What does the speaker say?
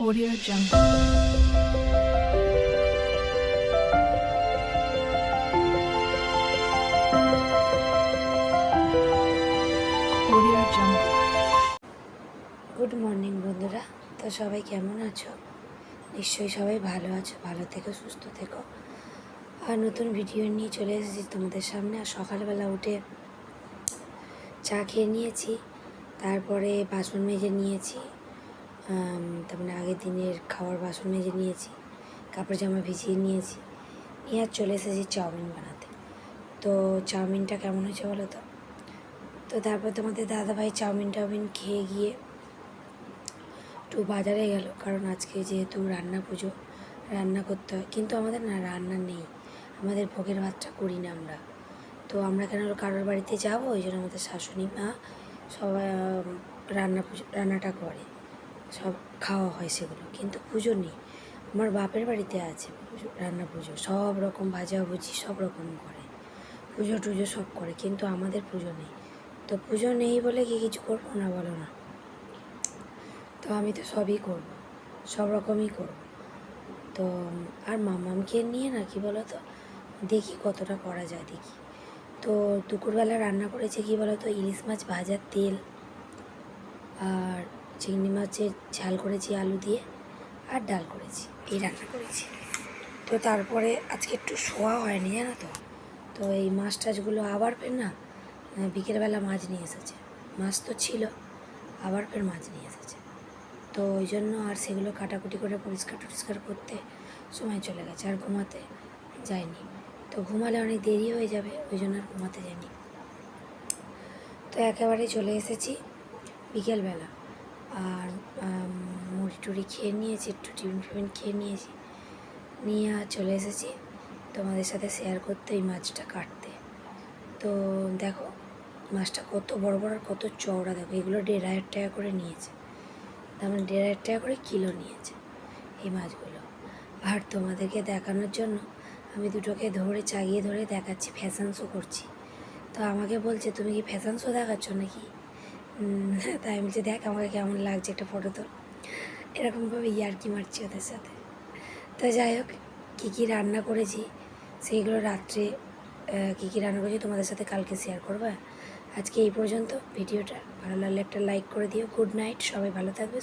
Audio Jungle. Audio Jungle. Good morning বন্ধুরা। তো সবাই কেমন আছো? নিশ্চয়ই সবাই ভালো আছো, ভালো থেকো, সুস্থ থেকো। আর নতুন ভিডিও নিয়ে চলে এসেছি তোমাদের সামনে। আর সকালবেলা উঠে চা খেয়ে নিয়েছি, তারপরে বাসন মেজে নিয়েছি, তার মানে আগের দিনের খাওয়ার বাসন মেজে নিয়েছি, কাপড় জামা ভিজিয়ে নিয়েছি, নিয়ে আর চলে এসেছি চাউমিন বানাতে। তো চাউমিনটা কেমন হয়েছে বলো তো? তো তারপর তোমাদের দাদাভাই চাউমিন খেয়ে গিয়ে একটু বাজারে গেল, কারণ আজকে যেহেতু পুজো রান্না করতে হয়। কিন্তু আমাদের না রান্না নেই, আমাদের ভোগের ভাতটা করি না আমরা। তো আমরা কেন কারোর বাড়িতে যাবো, ওই জন্য আমাদের শাশুড়ি মা সবাই রান্নাটা করে, সব খাওয়া হয় সেগুলো। কিন্তু পুজো নেই, আমার বাপের বাড়িতে আছে পুজো সব রকম ভাজাভুজি সব রকম করে, পুজো টুজো সব করে, কিন্তু আমাদের পুজো নেই। তো পুজো নেই বলে কি কিছু করবো না, বলো না? তো আমি তো সবই করব, সব রকমই করব। তো আর মামামকে নিয়ে না কি বলো তো, দেখি কতটা করা যায় দেখি। তো দুপুরবেলা রান্না করেছে কি বলো তো, ইলিশ মাছ ভাজার তেল আর চিংড়ি মাছের ঝাল করেছি আলু দিয়ে, আর ডাল করেছি, এই রান্না করেছি। তো তারপরে আজকে একটু শোয়া হয়নি জানো তো। তো এই মাছ টাছগুলো আবার ফের না বিকেলবেলা মাছ নিয়ে এসেছে, মাছ তো ছিল, আবার ফের মাছ নিয়ে এসেছে। তো ওই জন্য আর সেগুলো কাটাকুটি করে পরিষ্কার করতে সময় চলে গেছে, আর ঘুমাতে যায়নি। তো ঘুমালে অনেক দেরি হয়ে যাবে, ওই জন্য আর ঘুমাতে যায়নি। তো একেবারে চলে এসেছি বিকেলবেলা, আর মুড়ি টুড়ি খেয়ে নিয়েছি, একটু টিফিন খেয়ে নিয়েছি, নিয়ে আর চলে এসেছি তোমাদের সাথে শেয়ার করতে এই মাছটা কাটতে। তো দেখো মাছটা কত বড় বড় আর কত চওড়া, দেখো এগুলো 1,500 টাকা করে নিয়েছে, তার মানে 1,500 টাকা করে কিলো নিয়েছে এই মাছগুলো। আর তোমাদেরকে দেখানোর জন্য আমি দুটোকে চাগিয়ে ধরে দেখাচ্ছি, ফ্যাশন শো করছি। তো আমাকে বলছে তুমি কি ফ্যাশন শো দেখাচ্ছ নাকি? তাই আমি বলছি দেখ আমাকে কেমন লাগছে, একটা ফটো তোল, এরকমভাবে ইয়ার্কি মারছি ওদের সাথে। তো যাই হোক, কী কী রান্না করেছি সেইগুলো রাত্রে কী কী রান্না করেছি তোমাদের সাথে কালকে শেয়ার করবো। আজকে এই পর্যন্ত। ভিডিওটা ভালো লাগলে একটা লাইক করে দিও। গুড নাইট, সবাই ভালো থাকবে।